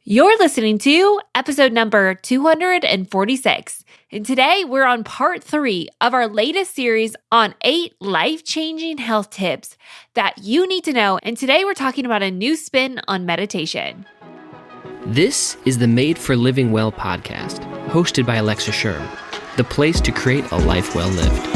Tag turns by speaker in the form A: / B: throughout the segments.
A: You're listening to episode number 246, and today we're on part 3 of our latest series on 8 life-changing health tips that you need to know, and today we're talking about a new spin on meditation.
B: This is the Made for Living Well podcast, hosted by Alexa Sherm, the place to create a life well lived.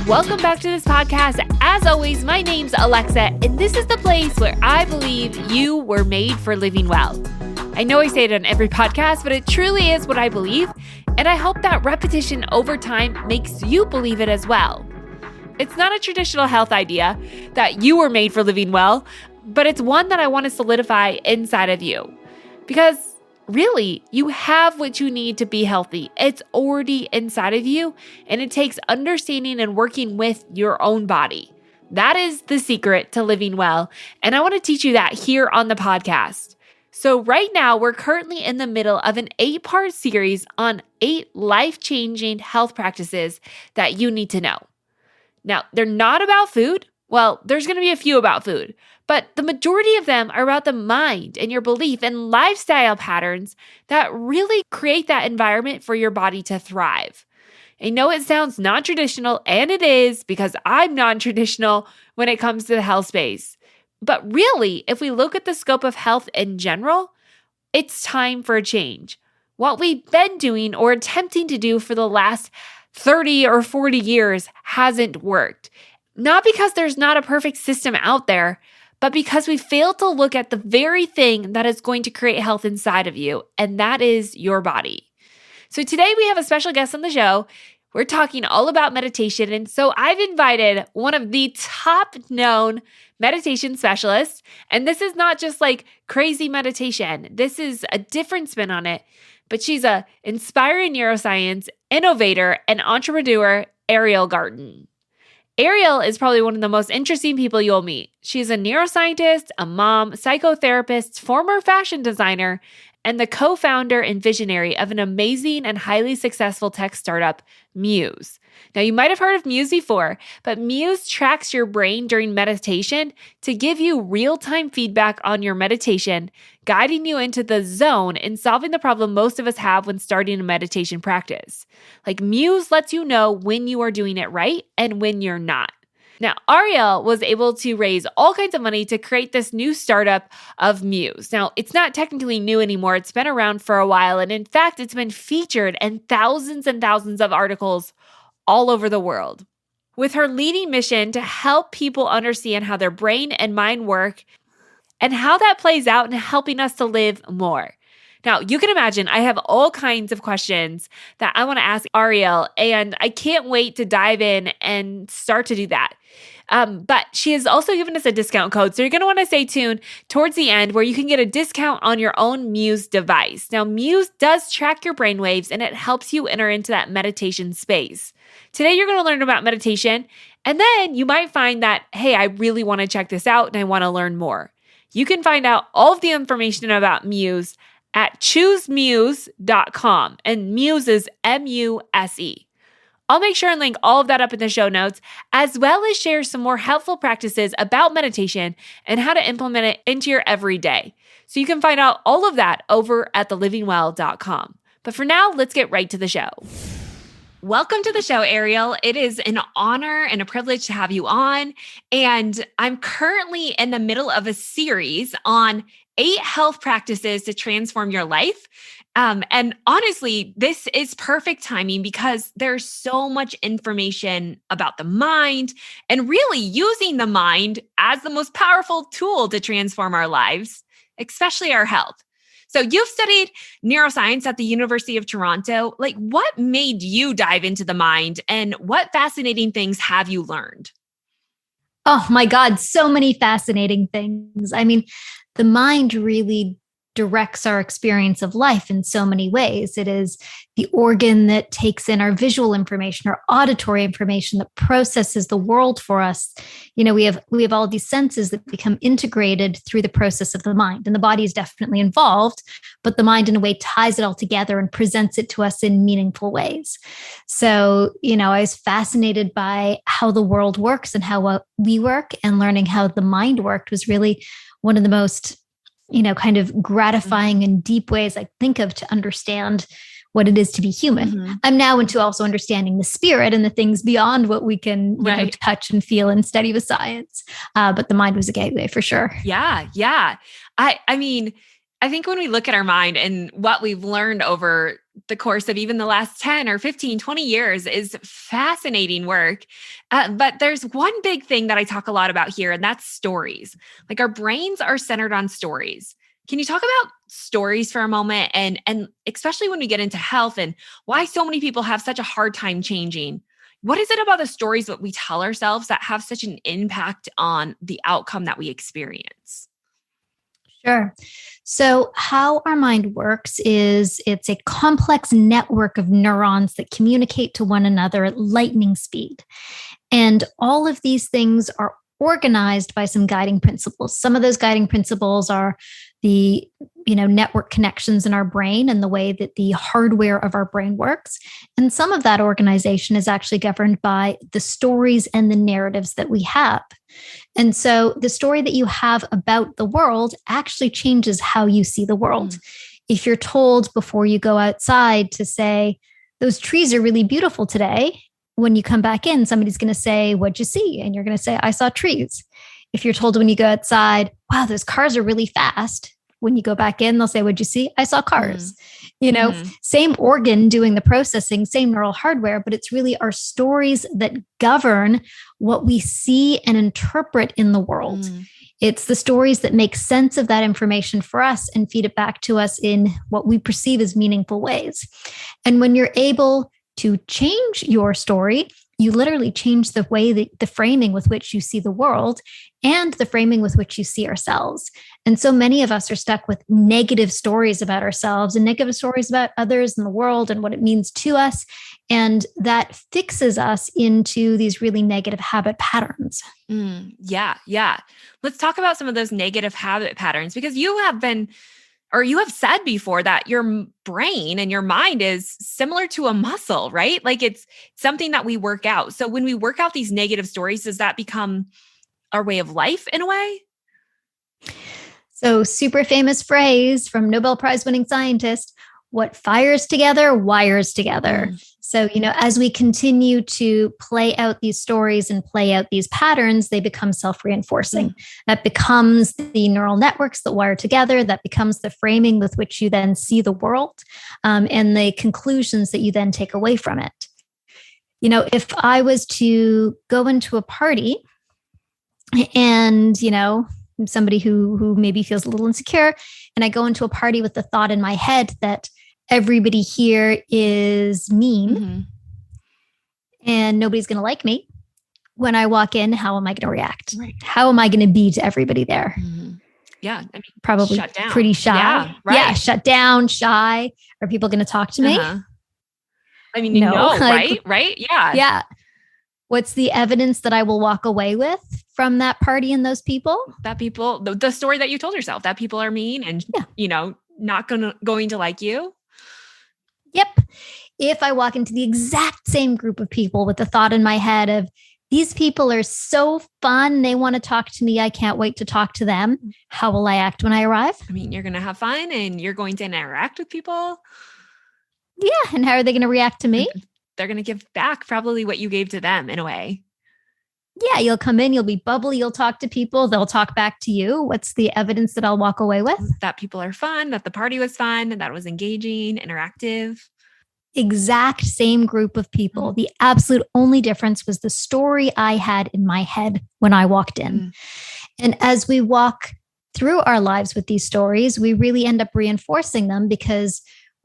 A: Welcome back to this podcast. As always, my name's Alexa, and this is the place where I believe you were made for living well. I know I say it on every podcast, but it truly is what I believe, and I hope that repetition over time makes you believe it as well. It's not a traditional health idea that you were made for living well, but it's one that I want to solidify inside of you. Because really, you have what you need to be healthy. It's already inside of you, and it takes understanding and working with your own body. That is the secret to living well, and I want to teach you that here on the podcast. So right now, we're currently in the middle of an 8-part series on 8 life-changing health practices that you need to know. Now, they're not about food. Well, there's going to be a few about food, but the majority of them are about the mind and your belief and lifestyle patterns that really create that environment for your body to thrive. I know it sounds non-traditional, and it is because I'm non-traditional when it comes to the health space. But really, if we look at the scope of health in general, it's time for a change. What we've been doing or attempting to do for the last 30 or 40 years hasn't worked. Not because there's not a perfect system out there, but because we failed to look at the very thing that is going to create health inside of you, and that is your body. So today we have a special guest on the show. We're talking all about meditation, and so I've invited one of the top-known meditation specialists, and this is not just like crazy meditation. This is a different spin on it, but she's an inspiring neuroscience innovator and entrepreneur, Ariel Garden. Ariel is probably one of the most interesting people you'll meet. She's a neuroscientist, a mom, psychotherapist, former fashion designer, and the co-founder and visionary of an amazing and highly successful tech startup, Muse. Now, you might have heard of Muse before, but Muse tracks your brain during meditation to give you real-time feedback on your meditation, guiding you into the zone and solving the problem most of us have when starting a meditation practice. Like, Muse lets you know when you are doing it right and when you're not. Now, Ariel was able to raise all kinds of money to create this new startup of Muse. Now, it's not technically new anymore. It's been around for a while. And in fact, it's been featured in thousands and thousands of articles all over the world. With her leading mission to help people understand how their brain and mind work and how that plays out in helping us to live more. Now, you can imagine I have all kinds of questions that I want to ask Ariel, and I can't wait to dive in and start to do that. But she has also given us a discount code, so you're going to want to stay tuned towards the end where you can get a discount on your own Muse device. Now, Muse does track your brainwaves, and it helps you enter into that meditation space. Today, you're going to learn about meditation, and then you might find that, hey, I really want to check this out, and I want to learn more. You can find out all of the information about Muse at choosemuse.com, and Muse is M-U-S-E. I'll make sure and link all of that up in the show notes, as well as share some more helpful practices about meditation and how to implement it into your everyday. So you can find out all of that over at thelivingwell.com. But for now, let's get right to the show. Welcome to the show, Ariel. It is an honor and a privilege to have you on. And I'm currently in the middle of a series on 8 health practices to transform your life. And honestly, this is perfect timing because there's so much information about the mind and really using the mind as the most powerful tool to transform our lives, especially our health. So you've studied neuroscience at the University of Toronto. Like, what made you dive into the mind, and what fascinating things have you learned?
C: Oh my God, so many fascinating things. I mean, the mind really directs our experience of life in so many ways. It is the organ that takes in our visual information, our auditory information, that processes the world for us. We have all these senses that become integrated through the process of the mind, and the body is definitely involved, but the mind in a way ties it all together and presents it to us in meaningful ways. So, I was fascinated by how the world works and how we work, and learning how the mind worked was really one of the most kind of gratifying and deep ways I think of to understand what it is to be human. Mm-hmm. I'm now into also understanding the spirit and the things beyond what we can touch and feel and study with science. But the mind was a gateway for sure.
A: Yeah. Yeah. I mean, I think when we look at our mind and what we've learned over the course of even the last 10 or 15, 20 years is fascinating work. But there's one big thing that I talk a lot about here, and that's stories. Like, our brains are centered on stories. Can you talk about stories for a moment? And especially when we get into health and why so many people have such a hard time changing. What is it about the stories that we tell ourselves that have such an impact on the outcome that we experience?
C: Sure. So how our mind works is it's a complex network of neurons that communicate to one another at lightning speed. And all of these things are organized by some guiding principles. Some of those guiding principles are the network connections in our brain and the way that the hardware of our brain works. And some of that organization is actually governed by the stories and the narratives that we have. And so the story that you have about the world actually changes how you see the world. If you're told before you go outside to say, those trees are really beautiful today, when you come back in, somebody's going to say, what'd you see? And you're going to say, I saw trees. If you're told when you go outside, wow, those cars are really fast, when you go back in, they'll say, what'd you see? I saw cars. Same organ doing the processing, same neural hardware, but it's really our stories that govern what we see and interpret in the world. It's the stories that make sense of that information for us and feed it back to us in what we perceive as meaningful ways. And when you're able to change your story, you literally change the way that the framing with which you see the world and the framing with which you see ourselves. And so many of us are stuck with negative stories about ourselves and negative stories about others in the world and what it means to us. And that fixes us into these really negative habit patterns.
A: Yeah. Let's talk about some of those negative habit patterns, because you have said before that your brain and your mind is similar to a muscle, right? Like, it's something that we work out. So when we work out these negative stories, does that become our way of life in a way?
C: So, super famous phrase from Nobel Prize winning scientist, what fires together, wires together. So, as we continue to play out these stories and play out these patterns, they become self-reinforcing. That becomes the neural networks that wire together. That becomes the framing with which you then see the world, and the conclusions that you then take away from it. If I was to go into a party and, somebody who maybe feels a little insecure, and I go into a party with the thought in my head that everybody here is mean and nobody's going to like me. When I walk in, how am I going to react? Right. How am I going to be to everybody there?
A: Yeah.
C: Probably
A: shut down.
C: Pretty shy.
A: Yeah, right.
C: Yeah, shut down, shy. Are people going to talk to me?
A: No, right? Yeah.
C: Yeah. What's the evidence that I will walk away with from that party and those people?
A: That people, the story that you told yourself, that people are mean and, not going to like you.
C: Yep. If I walk into the exact same group of people with the thought in my head of, these people are so fun, they want to talk to me, I can't wait to talk to them, how will I act when I arrive?
A: You're going to have fun and you're going to interact with people.
C: Yeah. And how are they going to react to me?
A: They're going to give back probably what you gave to them in a way.
C: Yeah, you'll come in, you'll be bubbly, you'll talk to people, they'll talk back to you. What's the evidence that I'll walk away with?
A: That people are fun, that the party was fun, and that it was engaging, interactive.
C: Exact same group of people. The absolute only difference was the story I had in my head when I walked in. And as we walk through our lives with these stories, we really end up reinforcing them because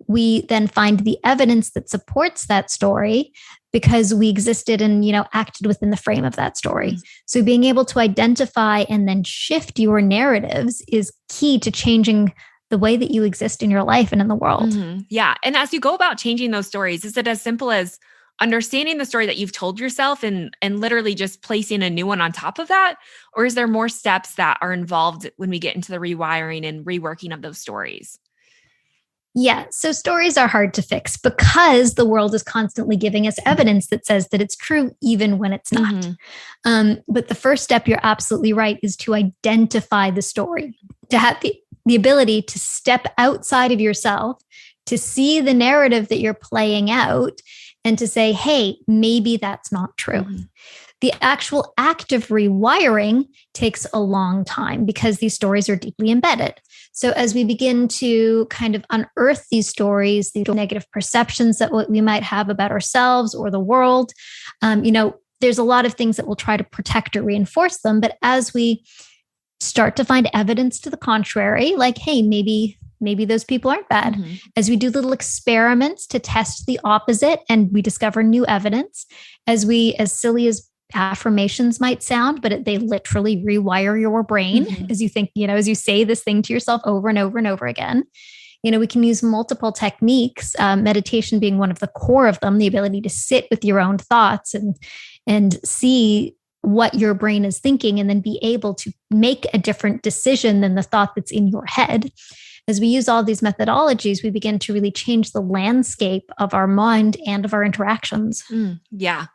C: we then find the evidence that supports that story because we existed and, acted within the frame of that story. So being able to identify and then shift your narratives is key to changing the way that you exist in your life and in the world.
A: Yeah. And as you go about changing those stories, is it as simple as understanding the story that you've told yourself and literally just placing a new one on top of that? Or is there more steps that are involved when we get into the rewiring and reworking of those stories?
C: Yeah. So stories are hard to fix because the world is constantly giving us evidence that says that it's true, even when it's not. But the first step, you're absolutely right, is to identify the story, to have the ability to step outside of yourself, to see the narrative that you're playing out and to say, hey, maybe that's not true. The actual act of rewiring takes a long time because these stories are deeply embedded. So as we begin to kind of unearth these stories, these negative perceptions that we might have about ourselves or the world, there's a lot of things that will try to protect or reinforce them. But as we start to find evidence to the contrary, like, hey, maybe those people aren't bad. As we do little experiments to test the opposite and we discover new evidence, as silly as affirmations might sound, but they literally rewire your brain as you think, as you say this thing to yourself over and over and over again. We can use multiple techniques, meditation being one of the core of them, the ability to sit with your own thoughts and see what your brain is thinking and then be able to make a different decision than the thought that's in your head. As we use all these methodologies, we begin to really change the landscape of our mind and of our interactions.
A: Yeah.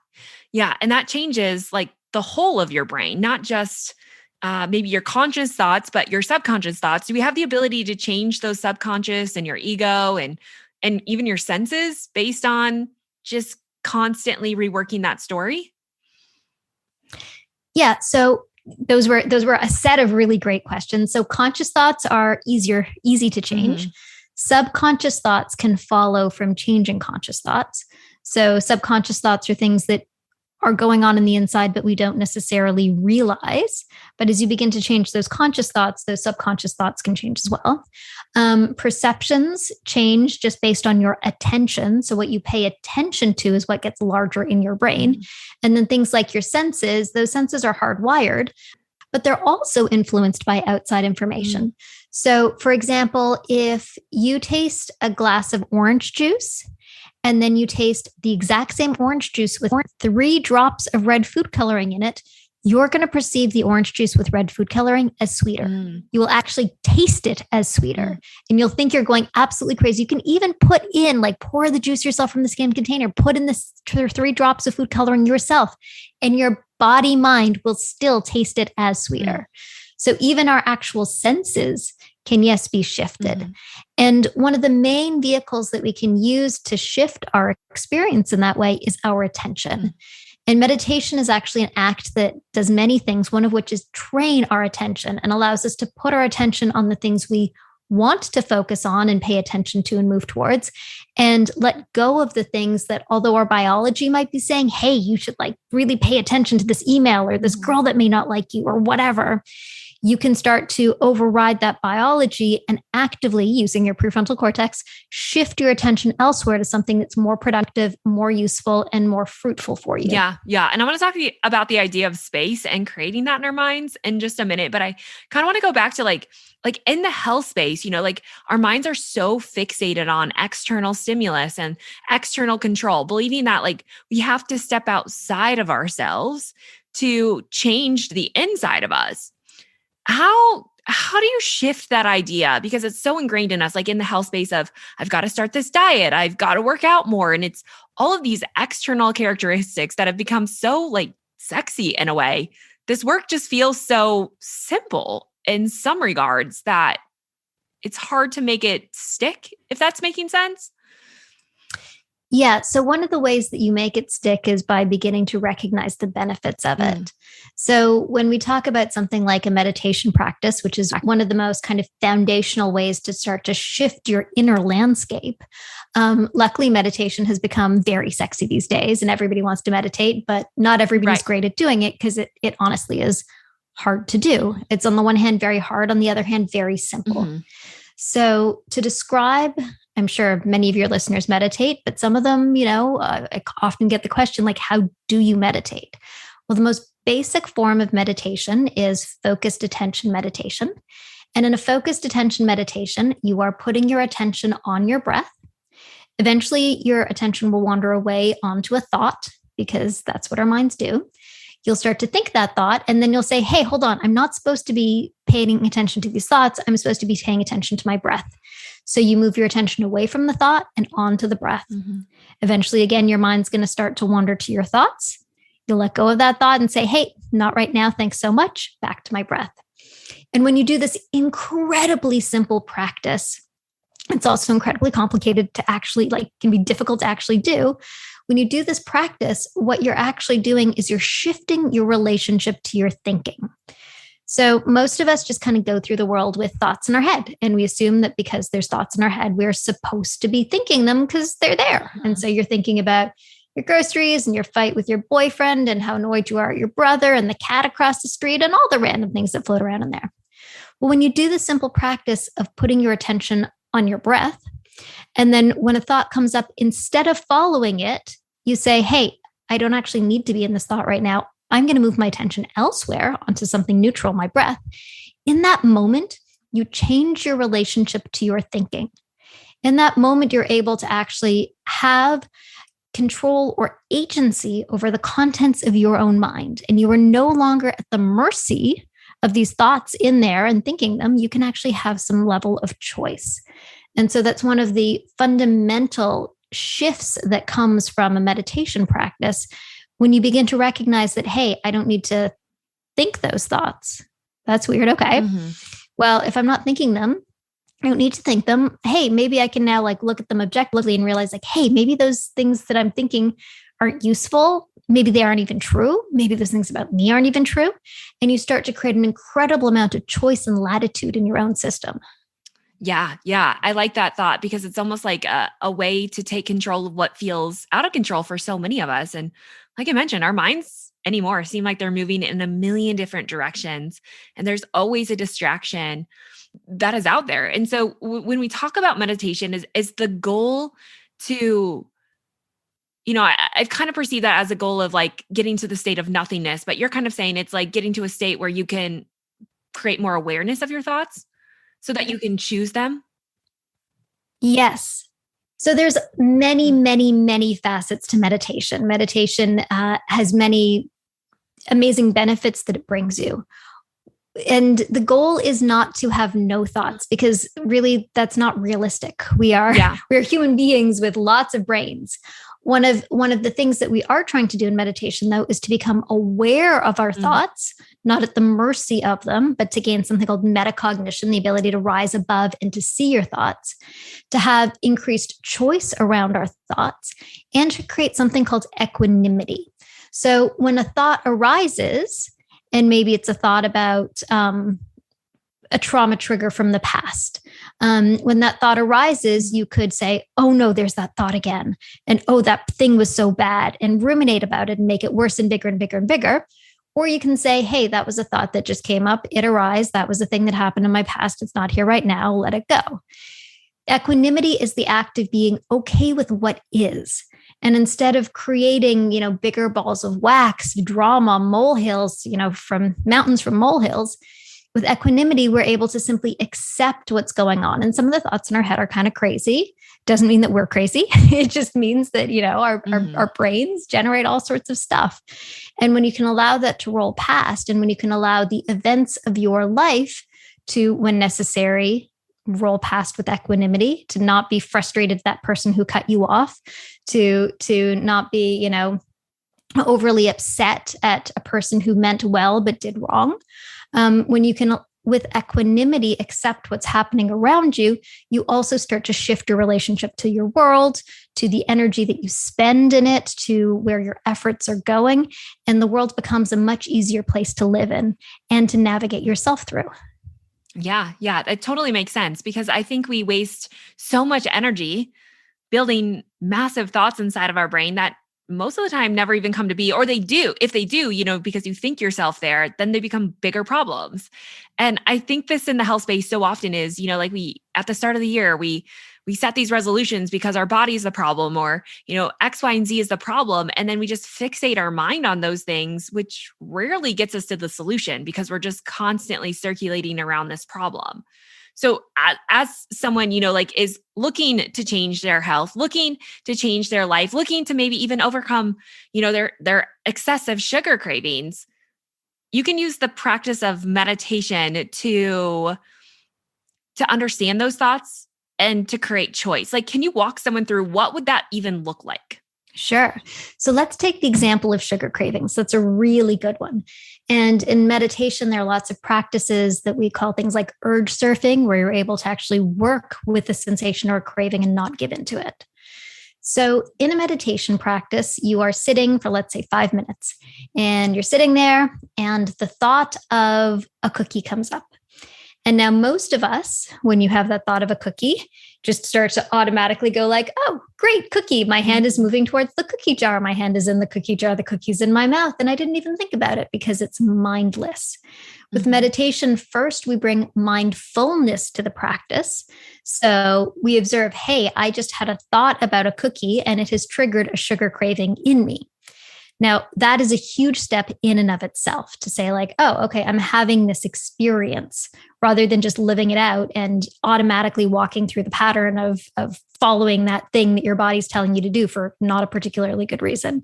A: And that changes like the whole of your brain, not just maybe your conscious thoughts, but your subconscious thoughts. Do we have the ability to change those subconscious and your ego and even your senses based on just constantly reworking that story?
C: Yeah. So those were a set of really great questions. So conscious thoughts are easy to change. Subconscious thoughts can follow from changing conscious thoughts. So subconscious thoughts are things that are going on in the inside, but we don't necessarily realize. But as you begin to change those conscious thoughts, those subconscious thoughts can change as well. Perceptions change just based on your attention. So what you pay attention to is what gets larger in your brain. And then things like your senses, those senses are hardwired, but they're also influenced by outside information. So for example, if you taste a glass of orange juice, and then you taste the exact same orange juice with 3 drops of red food coloring in it, you're going to perceive the orange juice with red food coloring as sweeter. You will actually taste it as sweeter. And you'll think you're going absolutely crazy. You can even put in, like, pour the juice yourself from the skin container, put in this 3 drops of food coloring yourself, and your body mind will still taste it as sweeter. So even our actual senses can, yes, be shifted. And one of the main vehicles that we can use to shift our experience in that way is our attention. And meditation is actually an act that does many things, one of which is train our attention and allows us to put our attention on the things we want to focus on and pay attention to and move towards, and let go of the things that, although our biology might be saying, hey, you should like really pay attention to this email or this girl that may not like you or whatever, you can start to override that biology and actively, using your prefrontal cortex, shift your attention elsewhere to something that's more productive, more useful, and more fruitful for you.
A: Yeah. And I want to talk about the idea of space and creating that in our minds in just a minute. But I kind of want to go back to like in the health space, like our minds are so fixated on external stimulus and external control, believing that like we have to step outside of ourselves to change the inside of us. How do you shift that idea? Because it's so ingrained in us, like in the health space of, I've got to start this diet, I've got to work out more. And it's all of these external characteristics that have become so like sexy in a way. This work just feels so simple in some regards that it's hard to make it stick, if that's making sense.
C: Yeah. So one of the ways that you make it stick is by beginning to recognize the benefits of it. So when we talk about something like a meditation practice, which is one of the most kind of foundational ways to start to shift your inner landscape, luckily meditation has become very sexy these days and everybody wants to meditate, but not everybody's great at doing it because it honestly is hard to do. It's on the one hand very hard, on the other hand very simple. So to describe, I'm sure many of your listeners meditate, but some of them, I often get the question, like, how do you meditate? Well, the most basic form of meditation is focused attention meditation. And in a focused attention meditation, you are putting your attention on your breath. Eventually, your attention will wander away onto a thought because that's what our minds do. You'll start to think that thought, and then you'll say, hey, hold on, I'm not supposed to be paying attention to these thoughts. I'm supposed to be paying attention to my breath. So you move your attention away from the thought and onto the breath. Mm-hmm. Eventually, again, your mind's going to start to wander to your thoughts. You'll let go of that thought and say, hey, not right now. Thanks so much. Back to my breath. And when you do this incredibly simple practice, it's also incredibly complicated to actually, can be difficult to actually do. When you do this practice, what you're actually doing is you're shifting your relationship to your thinking. So most of us just kind of go through the world with thoughts in our head. And we assume that because there's thoughts in our head, we're supposed to be thinking them because they're there. And so you're thinking about your groceries and your fight with your boyfriend and how annoyed you are at your brother and the cat across the street and all the random things that float around in there. Well, when you do the simple practice of putting your attention on your breath, and then when a thought comes up, instead of following it, you say, hey, I don't actually need to be in this thought right now. I'm going to move my attention elsewhere onto something neutral, my breath. In that moment, you change your relationship to your thinking. In that moment, you're able to actually have control or agency over the contents of your own mind. And you are no longer at the mercy of these thoughts in there and thinking them. You can actually have some level of choice. And so that's one of the fundamental shifts that comes from a meditation practice when you begin to recognize that, hey, I don't need to think those thoughts. That's weird. Okay. Mm-hmm. Well, if I'm not thinking them, I don't need to think them. Hey, maybe I can now look at them objectively and realize hey, maybe those things that I'm thinking aren't useful. Maybe they aren't even true. Maybe those things about me aren't even true. And you start to create an incredible amount of choice and latitude in your own system.
A: Yeah. I like that thought because it's almost like a way to take control of what feels out of control for so many of us. And like I mentioned, our minds anymore seem like they're moving in a million different directions. And there's always a distraction that is out there. And so when we talk about meditation, is the goal to, I've kind of perceived that as a goal of getting to the state of nothingness, but you're kind of saying it's getting to a state where you can create more awareness of your thoughts so that you can choose them?
C: Yes. So there's many, many, many facets to meditation. Meditation has many amazing benefits that it brings you. And the goal is not to have no thoughts because really that's not realistic. We're human beings with lots of brains. One of the things that we are trying to do in meditation, though, is to become aware of our thoughts, not at the mercy of them, but to gain something called metacognition, the ability to rise above and to see your thoughts, to have increased choice around our thoughts, and to create something called equanimity. So when a thought arises, and maybe it's a thought about a trauma trigger from the past. When that thought arises, you could say, oh no, there's that thought again. And oh, that thing was so bad, and ruminate about it and make it worse and bigger and bigger and bigger. Or you can say, hey, that was a thought that just came up. It arose. That was a thing that happened in my past. It's not here right now. Let it go. Equanimity is the act of being okay with what is. And instead of creating, bigger balls of wax, drama, molehills, from mountains from molehills, with equanimity, we're able to simply accept what's going on. And some of the thoughts in our head are kind of crazy. Doesn't mean that we're crazy. It just means that, our brains generate all sorts of stuff. And when you can allow that to roll past, and when you can allow the events of your life to, when necessary, roll past with equanimity, to not be frustrated at that person who cut you off, to not be, overly upset at a person who meant well but did wrong. When you can, with equanimity, accept what's happening around you, you also start to shift your relationship to your world, to the energy that you spend in it, to where your efforts are going. And the world becomes a much easier place to live in and to navigate yourself through.
A: Yeah, that totally makes sense because I think we waste so much energy building massive thoughts inside of our brain that most of the time never even come to be, or they do. If they do, because you think yourself there, then they become bigger problems. And I think this in the health space so often is, we, at the start of the year, we we set these resolutions because our body is the problem, or, X, Y, and Z is the problem. And then we just fixate our mind on those things, which rarely gets us to the solution because we're just constantly circulating around this problem. So as someone, is looking to change their health, looking to change their life, looking to maybe even overcome, their excessive sugar cravings, you can use the practice of meditation to understand those thoughts and to create choice. Like, can you walk someone through what would that even look like?
C: Sure. So let's take the example of sugar cravings. That's a really good one. And in meditation, there are lots of practices that we call things like urge surfing, where you're able to actually work with the sensation or craving and not give into it. So in a meditation practice, you are sitting for, let's say, 5 minutes, and you're sitting there and the thought of a cookie comes up. And now most of us, when you have that thought of a cookie, just start to automatically go like, oh, great, cookie. My hand is moving towards the cookie jar. My hand is in the cookie jar. The cookie's in my mouth. And I didn't even think about it because it's mindless. With meditation, first, we bring mindfulness to the practice. So we observe, hey, I just had a thought about a cookie and it has triggered a sugar craving in me. Now, that is a huge step in and of itself to say like, oh, okay, I'm having this experience rather than just living it out and automatically walking through the pattern of following that thing that your body's telling you to do for not a particularly good reason.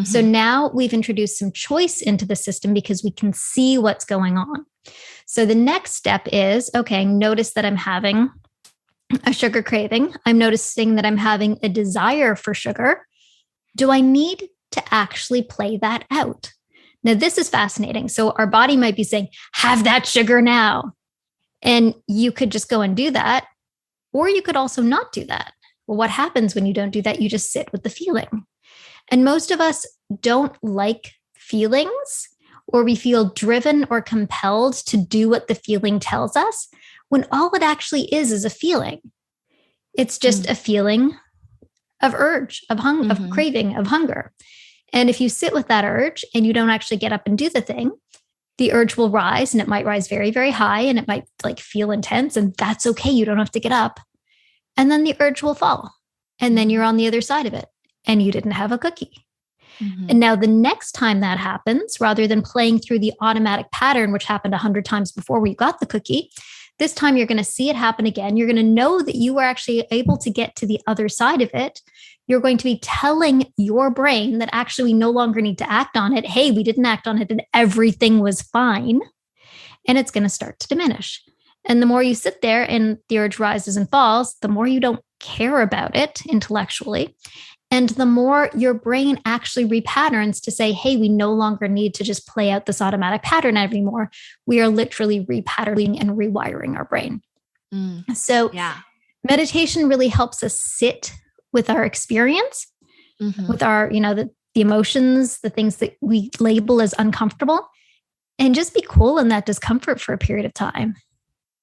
C: So now we've introduced some choice into the system because we can see what's going on. So the next step is, okay, notice that I'm having a sugar craving. I'm noticing that I'm having a desire for sugar. Do I need to actually play that out? Now, this is fascinating. So our body might be saying, have that sugar now. And you could just go and do that, or you could also not do that. Well, what happens when you don't do that? You just sit with the feeling. And most of us don't like feelings, or we feel driven or compelled to do what the feeling tells us, when all it actually is a feeling. It's just a feeling of urge, of of craving, of hunger. And if you sit with that urge and you don't actually get up and do the thing, the urge will rise, and it might rise very, very high, and it might like feel intense, and that's okay. You don't have to get up. And then the urge will fall. And then you're on the other side of it and you didn't have a cookie. And now the next time that happens, rather than playing through the automatic pattern, which happened 100 times before where you got the cookie, this time you're going to see it happen again. You're going to know that you were actually able to get to the other side of it. You're going to be telling your brain that actually we no longer need to act on it. Hey, we didn't act on it and everything was fine. And it's going to start to diminish. And the more you sit there and the urge rises and falls, the more you don't care about it intellectually. And the more your brain actually repatterns to say, hey, we no longer need to just play out this automatic pattern anymore. We are literally repatterning and rewiring our brain. So meditation really helps us sit with our experience, with our, the emotions, the things that we label as uncomfortable, and just be cool in that discomfort for a period of time.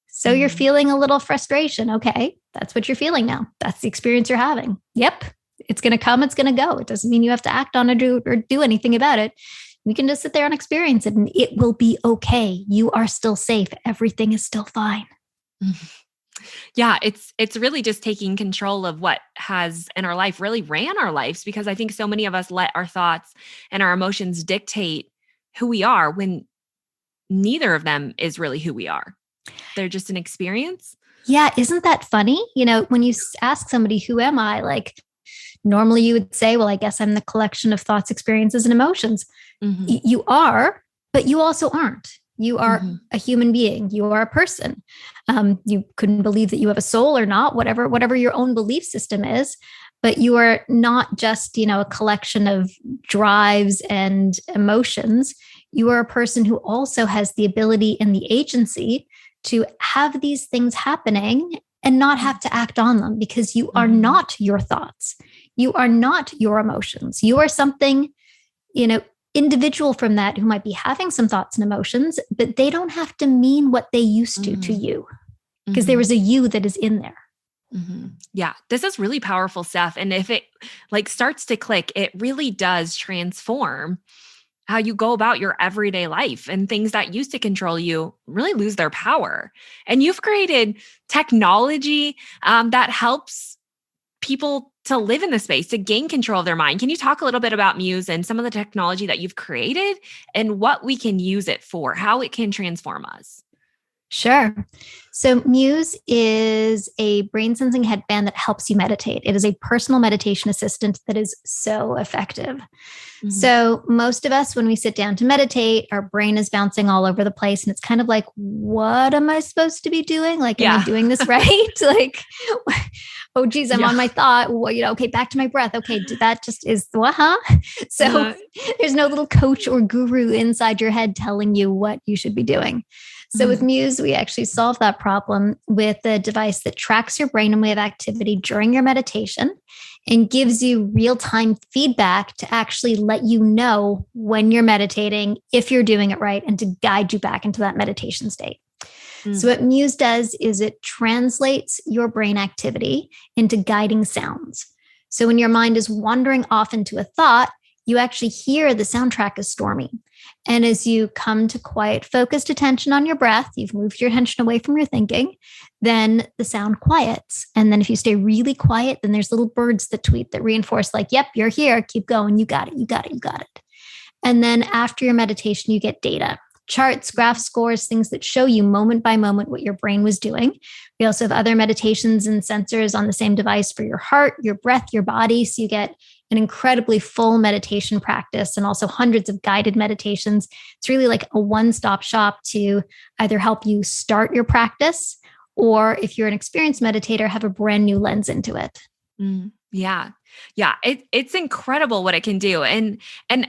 C: So you're feeling a little frustration. Okay, that's what you're feeling now. That's the experience you're having. Yep. It's going to come, it's going to go. It doesn't mean you have to act on it or do anything about it. We can just sit there and experience it, and it will be okay. You are still safe. Everything is still fine.
A: Yeah, it's really just taking control of what has in our life really ran our lives, because I think so many of us let our thoughts and our emotions dictate who we are when neither of them is really who we are. They're just an experience.
C: Yeah, isn't that funny? When you ask somebody, who am I? Like, normally you would say, well, I guess I'm the collection of thoughts, experiences, and emotions. You are, but you also aren't. You are a human being. You are a person. You couldn't believe that you have a soul or not, whatever your own belief system is, but you are not just, a collection of drives and emotions. You are a person who also has the ability and the agency to have these things happening and not have to act on them, because you are not your thoughts. You are not your emotions. You are something, individual from that, who might be having some thoughts and emotions, but they don't have to mean what they used to you, because there was a you that is in there. Yeah, this is really powerful stuff. And if it starts to click, it really does transform
A: how you go about your everyday life, and things that used to control you really lose their power. And you've created technology that helps people to live in the space, to gain control of their mind. Can you talk a little bit about Muse and some of the technology that you've created and what we can use it for, how it can transform us?
C: Sure. So Muse is a brain sensing headband that helps you meditate. It is a personal meditation assistant that is so effective. Mm-hmm. So most of us, when we sit down to meditate, our brain is bouncing all over the place. And it's kind of like, what am I supposed to be doing? Like, am I doing this right? Like, oh, geez, I'm on my thought. Well, okay, back to my breath. Okay, that just is what, huh? So there's no little coach or guru inside your head telling you what you should be doing. So with Muse, we actually solve that problem with a device that tracks your brainwave activity during your meditation and gives you real-time feedback to actually let you know when you're meditating, if you're doing it right, and to guide you back into that meditation state. So what Muse does is it translates your brain activity into guiding sounds. So when your mind is wandering off into a thought, you actually hear the soundtrack is stormy. And as you come to quiet, focused attention on your breath, you've moved your attention away from your thinking, then the sound quiets. And then if you stay really quiet, then there's little birds that tweet that reinforce like, yep, you're here, keep going, you got it, you got it, you got it. And then after your meditation, you get data. Charts, graphs, scores, things that show you moment by moment what your brain was doing. We also have other meditations and sensors on the same device for your heart, your breath, your body. So you get an incredibly full meditation practice and also hundreds of guided meditations. It's really like a one-stop shop to either help you start your practice, or if you're an experienced meditator, have a brand new lens into it.
A: Yeah. It's incredible what it can do. And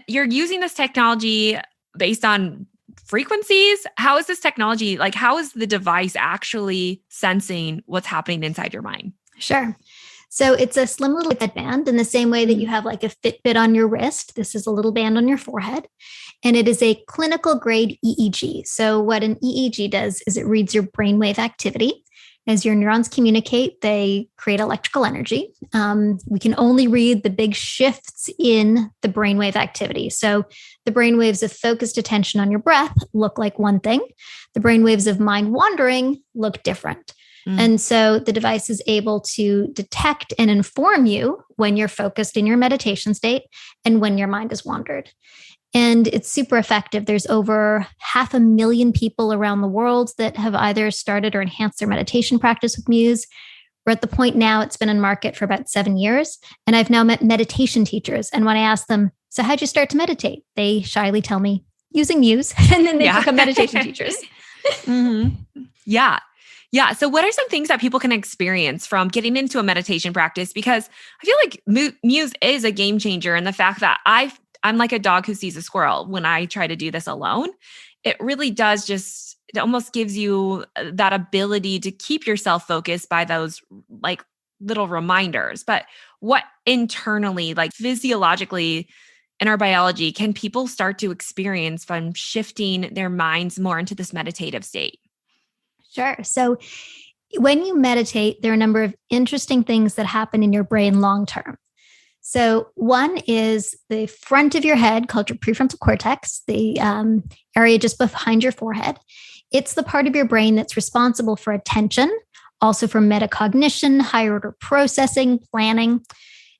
A: you're using this technology based on frequencies. How is this technology, like how is the device actually sensing what's happening inside your mind?
C: Sure. So it's a slim little headband in the same way that you have like a Fitbit on your wrist. This is a little band on your forehead, and it is a clinical grade EEG. So what an EEG does is it reads your brainwave activity. As your neurons communicate, they create electrical energy. We can only read the big shifts in the brainwave activity. So the brainwaves of focused attention on your breath look like one thing. The brainwaves of mind wandering look different. And so the device is able to detect and inform you when you're focused in your meditation state and when your mind has wandered. And it's super effective. There's over 500,000 people around the world that have either started or enhanced their meditation practice with Muse. We're at the point now, it's been in market for about 7 years. And I've now met meditation teachers. And when I ask them, so how'd you start to meditate? They shyly tell me, using Muse. And then they become meditation teachers.
A: Yeah. So what are some things that people can experience from getting into a meditation practice? Because I feel like Muse is a game changer. And the fact that I'm like a dog who sees a squirrel when I try to do this alone, it really does it almost gives you that ability to keep yourself focused by those like little reminders. But what internally, like physiologically in our biology, can people start to experience from shifting their minds more into this meditative state?
C: Sure. So when you meditate, there are a number of interesting things that happen in your brain long-term. So one is the front of your head called your prefrontal cortex, the area just behind your forehead. It's the part of your brain that's responsible for attention, also for metacognition, higher order processing, planning.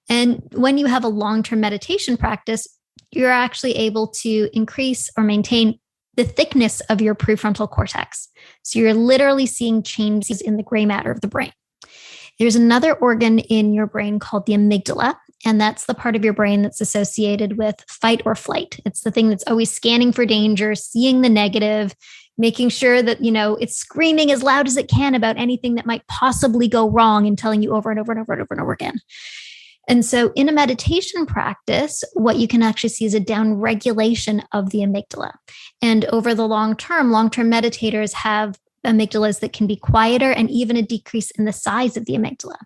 C: And when you have a long-term meditation practice, you're actually able to increase or maintain the thickness of your prefrontal cortex. So you're literally seeing changes in the gray matter of the brain. There's another organ in your brain called the amygdala, and that's the part of your brain that's associated with fight or flight. It's the thing that's always scanning for danger, seeing the negative, making sure that, it's screaming as loud as it can about anything that might possibly go wrong and telling you over and over and over and over and over again. And so in a meditation practice, what you can actually see is a down regulation of the amygdala. And over the long-term meditators have amygdalas that can be quieter and even a decrease in the size of the amygdala.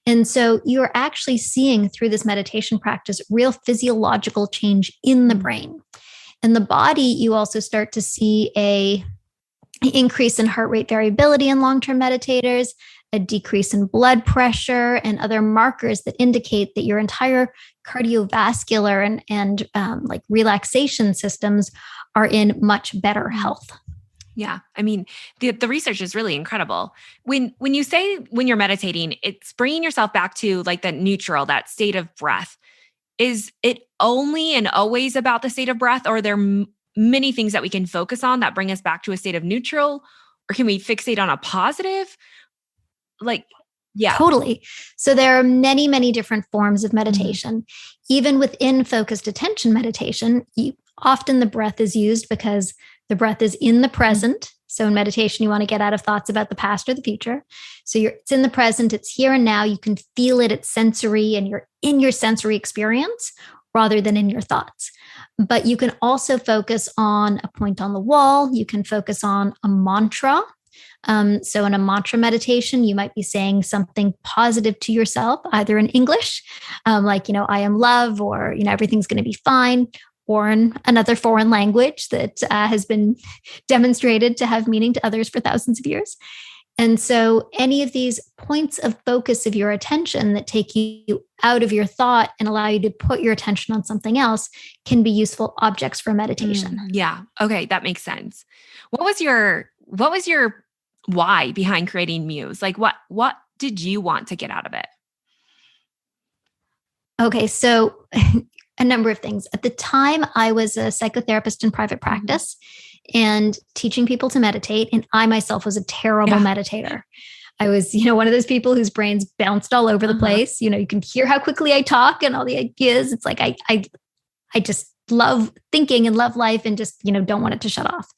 C: And so you're actually seeing through this meditation practice real physiological change in the brain. In the body, you also start to see an increase in heart rate variability in long-term meditators, a decrease in blood pressure and other markers that indicate that your entire cardiovascular and like relaxation systems are in much better health.
A: Yeah. I mean, the research is really incredible. When you say when you're meditating, it's bringing yourself back to like that neutral, that state of breath. Is it only and always about the state of breath, or are there many things that we can focus on that bring us back to a state of neutral, or can we fixate on a positive? Like, yeah.
C: Totally. So there are many, many different forms of meditation. Even within focused attention meditation, often the breath is used because the breath is in the present. So in meditation, you want to get out of thoughts about the past or the future. So it's in the present, it's here and now. You can feel it, it's sensory, and you're in your sensory experience rather than in your thoughts. But you can also focus on a point on the wall. You can focus on a mantra. So in a mantra meditation, you might be saying something positive to yourself, either in English, like, I am love, or, everything's going to be fine, or in another foreign language that has been demonstrated to have meaning to others for thousands of years. And so any of these points of focus of your attention that take you out of your thought and allow you to put your attention on something else can be useful objects for meditation.
A: Yeah. Okay. That makes sense. What was your why behind creating Muse? Like what did you want to get out of it?
C: Okay. So a number of things. At the time, I was a psychotherapist in private practice and teaching people to meditate. And I myself was a terrible meditator. I was, one of those people whose brains bounced all over the place. You can hear how quickly I talk and all the ideas. It's like, I just love thinking and love life and just, don't want it to shut off.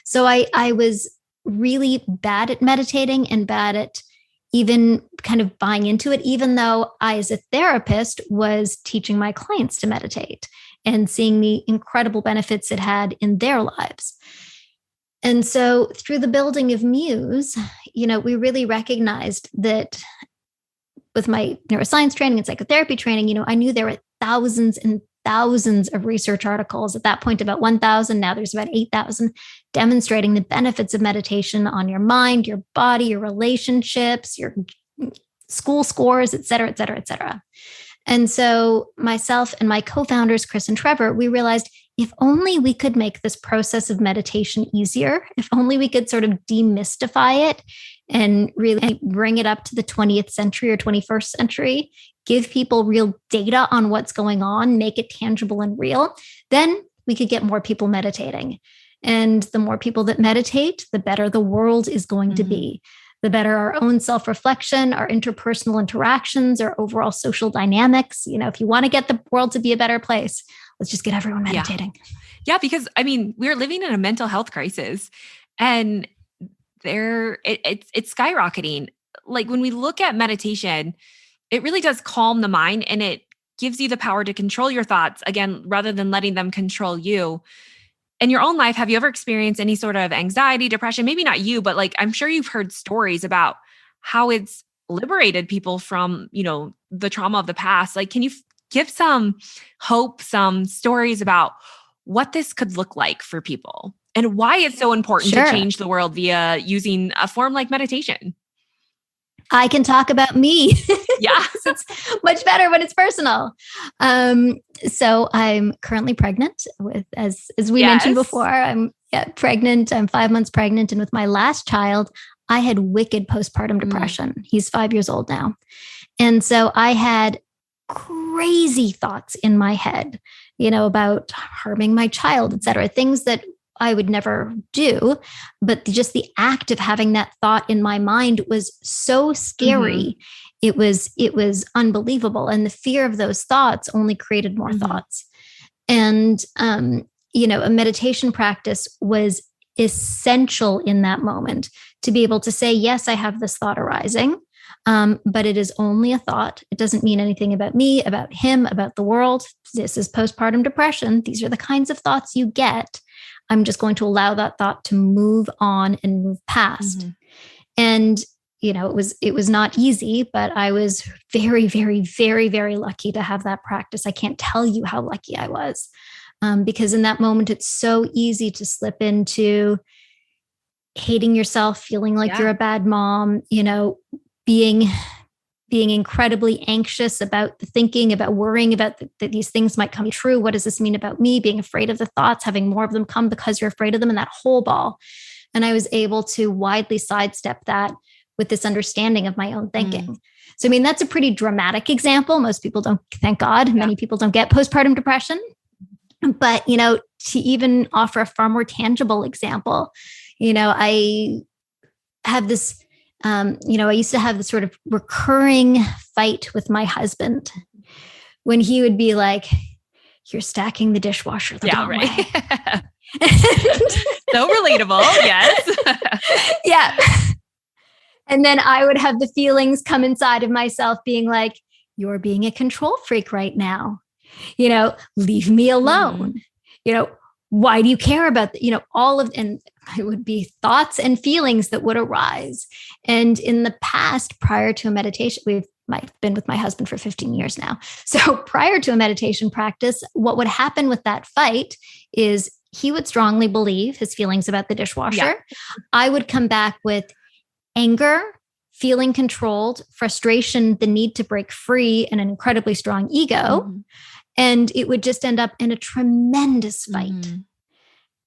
C: So I was really bad at meditating and bad at even kind of buying into it, even though I, as a therapist, was teaching my clients to meditate and seeing the incredible benefits it had in their lives. And so through the building of Muse, we really recognized that with my neuroscience training and psychotherapy training, I knew there were thousands and thousands of research articles at that point, about 1,000. Now there's about 8,000 demonstrating the benefits of meditation on your mind, your body, your relationships, your school scores, et cetera, et cetera, et cetera. And so myself and my co-founders, Chris and Trevor, we realized if only we could make this process of meditation easier, if only we could sort of demystify it and really bring it up to the 20th century or 21st century, give people real data on what's going on, make it tangible and real, then we could get more people meditating. And the more people that meditate, the better the world is going to be. The better our own self-reflection, our interpersonal interactions, our overall social dynamics. If you want to get the world to be a better place, let's just get everyone meditating.
A: Yeah, because we're living in a mental health crisis, and it's skyrocketing. Like when we look at meditation, it really does calm the mind, and it gives you the power to control your thoughts again, rather than letting them control you. In your own life, have you ever experienced any sort of anxiety, depression? Maybe not you, but I'm sure you've heard stories about how it's liberated people from, the trauma of the past. Can you give some hope, some stories about what this could look like for people and why it's so important to change the world via using a form like meditation?
C: I can talk about me.
A: Yeah.
C: It's much better when it's personal. So I'm currently pregnant with, as we mentioned before, I'm pregnant. I'm 5 months pregnant. And with my last child, I had wicked postpartum depression. He's 5 years old now. And so I had crazy thoughts in my head, about harming my child, et cetera, things that I would never do. But just the act of having that thought in my mind was so scary. It was unbelievable. And the fear of those thoughts only created more thoughts. And, a meditation practice was essential in that moment to be able to say, yes, I have this thought arising, but it is only a thought. It doesn't mean anything about me, about him, about the world. This is postpartum depression. These are the kinds of thoughts you get. I'm just going to allow that thought to move on and move past. And, it was not easy, but I was very, very, very, very lucky to have that practice. I can't tell you how lucky I was, because in that moment, it's so easy to slip into hating yourself, feeling like you're a bad mom, being incredibly anxious about the thinking, about worrying about that these things might come true. What does this mean about me? Being afraid of the thoughts, having more of them come because you're afraid of them, and that whole ball. And I was able to widely sidestep that with this understanding of my own thinking. So, I mean, that's a pretty dramatic example. Most people don't, thank God, many people don't get postpartum depression. But, to even offer a far more tangible example, I have this, I used to have this sort of recurring fight with my husband when he would be like, you're stacking the dishwasher the wrong way.
A: So relatable. Yes.
C: Yeah. And then I would have the feelings come inside of myself being like, you're being a control freak right now. Leave me alone. Why do you care about, all of, and it would be thoughts and feelings that would arise. And in the past, prior to a meditation, I've been with my husband for 15 years now. So prior to a meditation practice, what would happen with that fight is he would strongly believe his feelings about the dishwasher. Yeah. I would come back with anger, feeling controlled, frustration, the need to break free, and an incredibly strong ego. Mm-hmm. And it would just end up in a tremendous fight. Mm-hmm.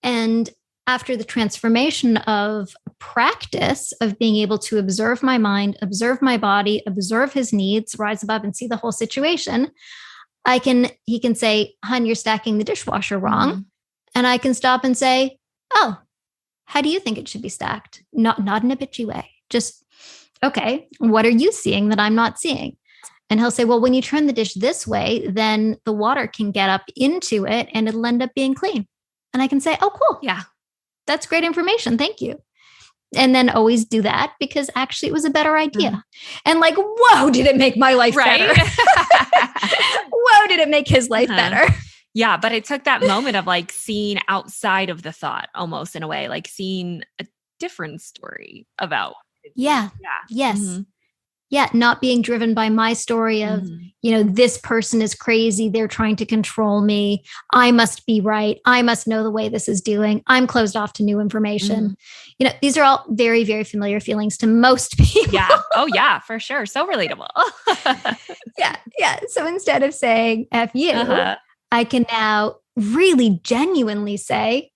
C: And after the transformation of practice of being able to observe my mind, observe my body, observe his needs, rise above and see the whole situation, he can say, "Hun, you're stacking the dishwasher wrong." Mm-hmm. And I can stop and say, "Oh, how do you think it should be stacked?" Not in a bitchy way. Just, okay, what are you seeing that I'm not seeing? And he'll say, "Well, when you turn the dish this way, then the water can get up into it and it'll end up being clean." And I can say, "Oh, cool. Yeah, that's great information. Thank you." And then always do that because actually it was a better idea. Mm-hmm. And like, whoa, did it make my life better? Whoa, did it make his life better?
A: Yeah. But it took that moment of like seeing outside of the thought almost in a way, like seeing a different story about.
C: Yeah. Yes. Mm-hmm. Yeah. Not being driven by my story of, this person is crazy. They're trying to control me. I must be right. I must know the way this is doing. I'm closed off to new information. Mm-hmm. These are all very, very familiar feelings to most people.
A: Yeah. Oh yeah, for sure. So relatable.
C: Yeah. So instead of saying F you, I can now really genuinely say,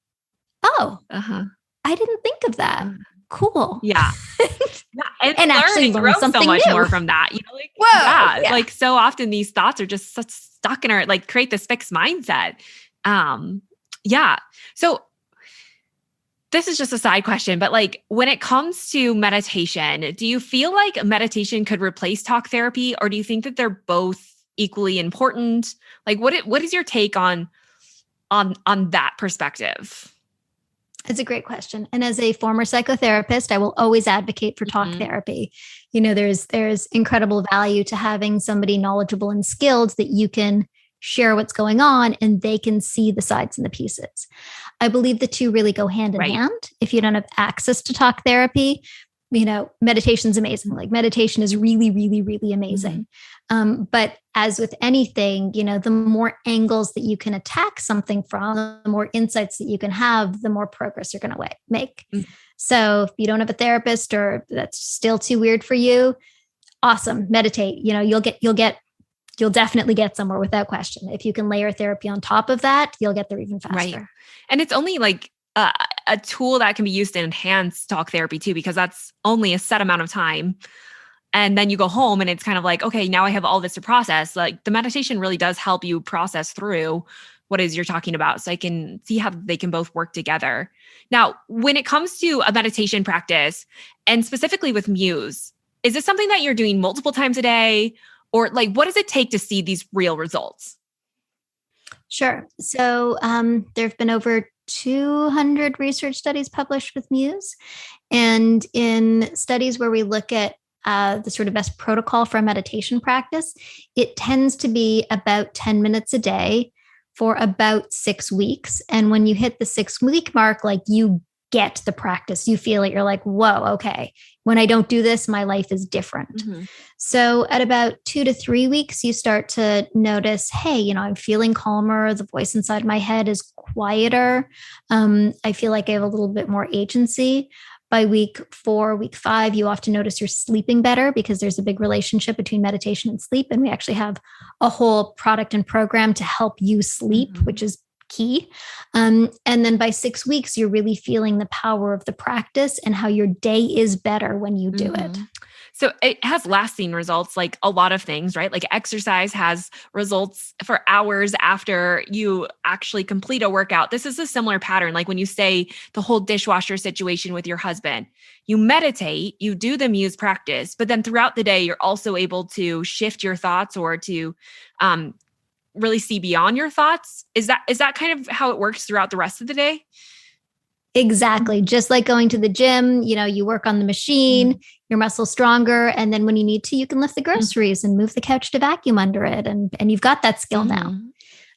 C: "Oh, I didn't think of that. Cool."
A: Yeah. And actually learn something so much new. More from that. Like so often these thoughts are just such stuck in our, like create this fixed mindset. So this is just a side question, but like when it comes to meditation, do you feel like meditation could replace talk therapy, or do you think that they're both equally important? Like what is your take on that perspective?
C: It's a great question. And as a former psychotherapist, I will always advocate for talk therapy. There's incredible value to having somebody knowledgeable and skilled that you can share what's going on and they can see the sides and the pieces. I believe the two really go hand in hand. If you don't have access to talk therapy, meditation's amazing. Like meditation is really, really, really amazing. But as with anything, the more angles that you can attack something from, the more insights that you can have, the more progress you're going to make. Mm-hmm. So if you don't have a therapist or that's still too weird for you, awesome. Meditate. You'll definitely get somewhere without question. If you can layer therapy on top of that, you'll get there even faster.
A: Right. And it's only like a tool that can be used to enhance talk therapy too, because that's only a set amount of time. And then you go home and it's kind of like, okay, now I have all this to process. Like the meditation really does help you process through what it is you're talking about. So I can see how they can both work together. Now, when it comes to a meditation practice and specifically with Muse, is this something that you're doing multiple times a day, or like, what does it take to see these real results?
C: Sure. So there've been over 200 research studies published with Muse. And in studies where we look at the sort of best protocol for a meditation practice, it tends to be about 10 minutes a day for about 6 weeks. And when you hit the 6-week mark, like you get the practice, you feel it, you're like, whoa, okay. When I don't do this, my life is different. Mm-hmm. So at about 2 to 3 weeks, you start to notice, hey, I'm feeling calmer. The voice inside my head is quieter. I feel like I have a little bit more agency. By week 4, week 5, you often notice you're sleeping better because there's a big relationship between meditation and sleep. And we actually have a whole product and program to help you sleep, which is key. And then by 6 weeks, you're really feeling the power of the practice and how your day is better when you do it.
A: So it has lasting results, like a lot of things, right? Like exercise has results for hours after you actually complete a workout. This is a similar pattern. Like when you say the whole dishwasher situation with your husband, you meditate, you do the Muse practice, but then throughout the day, you're also able to shift your thoughts or to really see beyond your thoughts. Is that kind of how it works throughout the rest of the day?
C: Exactly. Just like going to the gym, you work on the machine, your muscle's stronger. And then when you need to, you can lift the groceries and move the couch to vacuum under it. And you've got that skill now.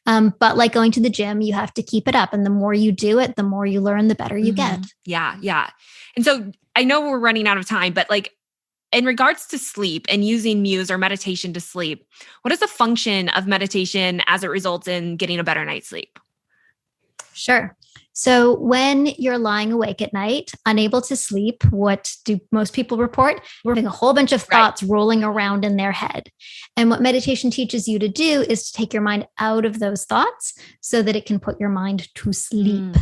C: But like going to the gym, you have to keep it up. And the more you do it, the more you learn, the better you get.
A: Yeah. Yeah. And so I know we're running out of time, but like in regards to sleep and using Muse or meditation to sleep, what is the function of meditation as it results in getting a better night's sleep?
C: Sure. So when you're lying awake at night, unable to sleep, what do most people report? We're having a whole bunch of thoughts rolling around in their head. And what meditation teaches you to do is to take your mind out of those thoughts so that it can put your mind to sleep.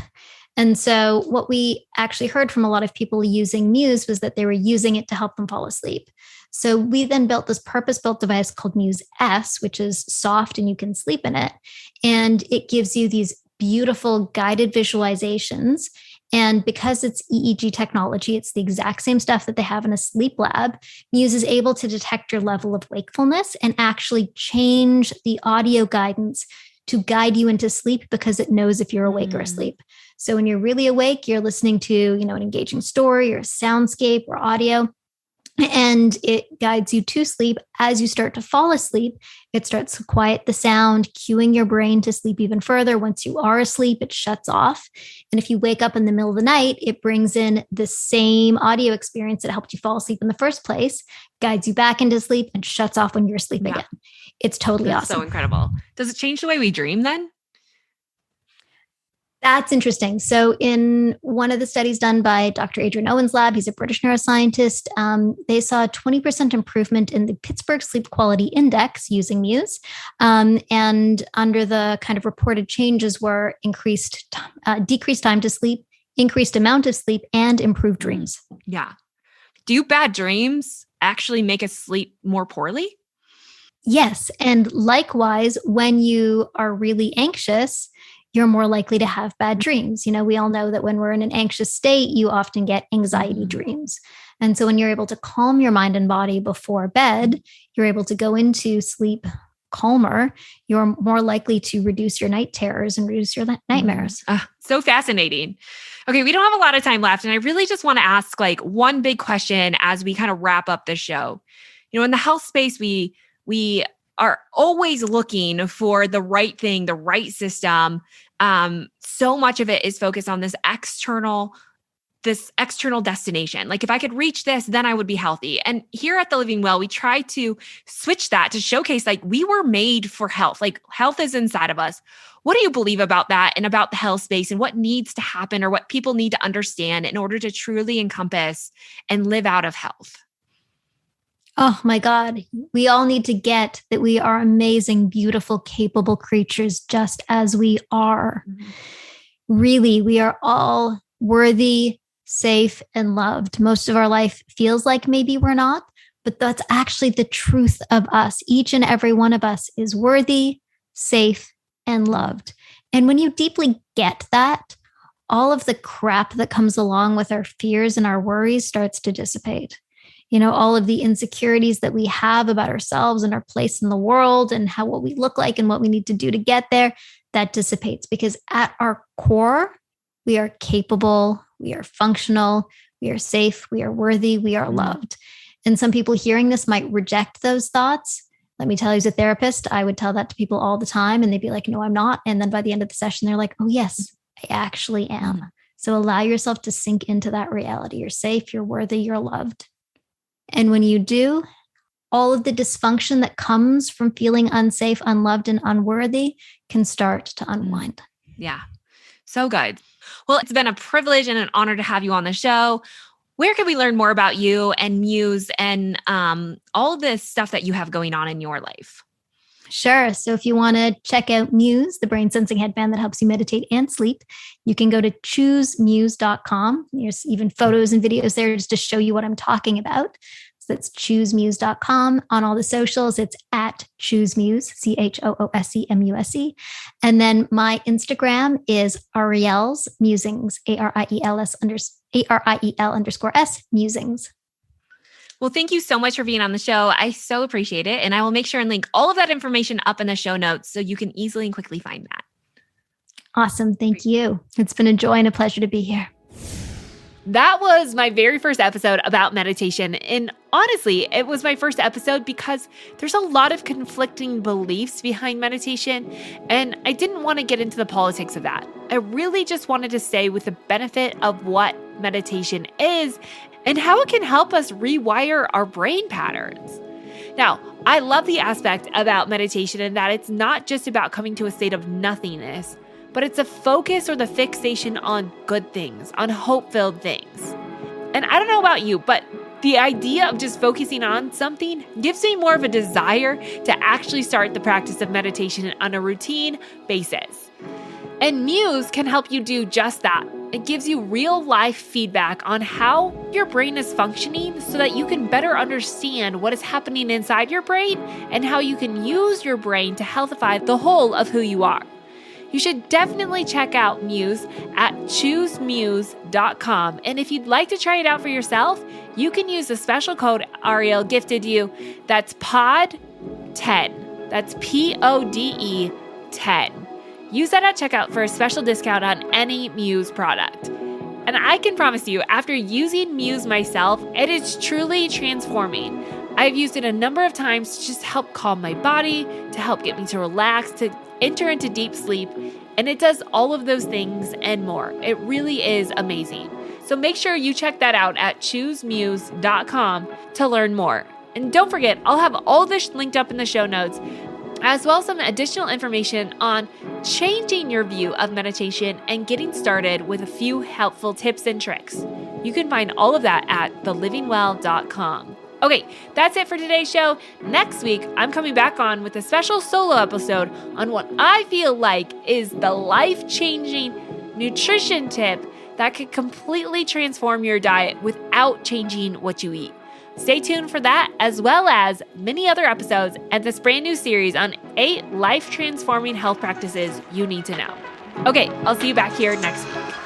C: And so what we actually heard from a lot of people using Muse was that they were using it to help them fall asleep. So we then built this purpose-built device called Muse S, which is soft and you can sleep in it. And it gives you these beautiful guided visualizations. And because it's EEG technology, it's the exact same stuff that they have in a sleep lab. Muse is able to detect your level of wakefulness and actually change the audio guidance to guide you into sleep because it knows if you're awake or asleep. So when you're really awake, you're listening to, an engaging story or a soundscape or audio, and it guides you to sleep. As you start to fall asleep, it starts to quiet the sound, cueing your brain to sleep even further. Once you are asleep, it shuts off. And if you wake up in the middle of the night, it brings in the same audio experience that helped you fall asleep in the first place, guides you back into sleep, and shuts off when you're asleep again. It's totally awesome.
A: So incredible. Does it change the way we dream then?
C: That's interesting. So in one of the studies done by Dr. Adrian Owen's lab, he's a British neuroscientist, they saw a 20% improvement in the Pittsburgh Sleep Quality Index using Muse. And under the kind of reported changes were decreased time to sleep, increased amount of sleep, and improved dreams.
A: Yeah. Do bad dreams actually make us sleep more poorly?
C: Yes. And likewise, when you are really anxious, you're more likely to have bad dreams. We all know that when we're in an anxious state, you often get anxiety dreams. And so when you're able to calm your mind and body before bed, you're able to go into sleep calmer. You're more likely to reduce your night terrors and reduce your nightmares.
A: So fascinating. Okay, we don't have a lot of time left. And I really just want to ask one big question as we kind of wrap up the show. In the health space, we are always looking for the right thing, the right system. So much of it is focused on this external destination. Like if I could reach this, then I would be healthy. And here at The Living Well, we try to switch that to showcase we were made for health. Health is inside of us. What do you believe about that and about the health space and what needs to happen or what people need to understand in order to truly encompass and live out of health?
C: Oh my God, we all need to get that we are amazing, beautiful, capable creatures just as we are. Really, we are all worthy, safe, and loved. Most of our life feels like maybe we're not, but that's actually the truth of us. Each and every one of us is worthy, safe, and loved. And when you deeply get that, all of the crap that comes along with our fears and our worries starts to dissipate. All of the insecurities that we have about ourselves and our place in the world and what we look like and what we need to do to get there, that dissipates because at our core, we are capable, we are functional, we are safe, we are worthy, we are loved. And some people hearing this might reject those thoughts. Let me tell you, as a therapist, I would tell that to people all the time and they'd be like, no, I'm not. And then by the end of the session, they're like, oh yes, I actually am. So allow yourself to sink into that reality. You're safe, you're worthy, you're loved. And when you do, all of the dysfunction that comes from feeling unsafe, unloved, and unworthy can start to unwind.
A: Yeah. So good. Well, it's been a privilege and an honor to have you on the show. Where can we learn more about you and Muse and all this stuff that you have going on in your life?
C: Sure. So if you want to check out Muse, the brain sensing headband that helps you meditate and sleep, you can go to choosemuse.com. There's even photos and videos there just to show you what I'm talking about. So that's choosemuse.com. On all the socials, it's at choosemuse, CHOOSEMUSE. And then my Instagram is Ariel's Musings, ARIEL_S Musings.
A: Well, thank you so much for being on the show. I so appreciate it. And I will make sure and link all of that information up in the show notes so you can easily and quickly find that.
C: Awesome. Thank you. It's been a joy and a pleasure to be here.
A: That was my very first episode about meditation. And honestly, it was my first episode because there's a lot of conflicting beliefs behind meditation. And I didn't want to get into the politics of that. I really just wanted to stay with the benefit of what meditation is and how it can help us rewire our brain patterns. Now, I love the aspect about meditation in that it's not just about coming to a state of nothingness, but it's a focus or the fixation on good things, on hope-filled things. And I don't know about you, but the idea of just focusing on something gives me more of a desire to actually start the practice of meditation on a routine basis. And Muse can help you do just that. It gives you real-life feedback on how your brain is functioning so that you can better understand what is happening inside your brain and how you can use your brain to healthify the whole of who you are. You should definitely check out Muse at choosemuse.com. And if you'd like to try it out for yourself, you can use the special code Ariel gifted you. That's POD10. That's PODE 10. Use that at checkout for a special discount on any Muse product. And I can promise you, after using Muse myself, it is truly transforming. I've used it a number of times to just help calm my body, to help get me to relax, to enter into deep sleep, and it does all of those things and more. It really is amazing. So make sure you check that out at choosemuse.com to learn more. And don't forget, I'll have all this linked up in the show notes, as well as some additional information on changing your view of meditation and getting started with a few helpful tips and tricks. You can find all of that at thelivingwell.com. Okay, that's it for today's show. Next week, I'm coming back on with a special solo episode on what I feel like is the life-changing nutrition tip that could completely transform your diet without changing what you eat. Stay tuned for that, as well as many other episodes and this brand new series on 8 life-transforming health practices you need to know. Okay, I'll see you back here next week.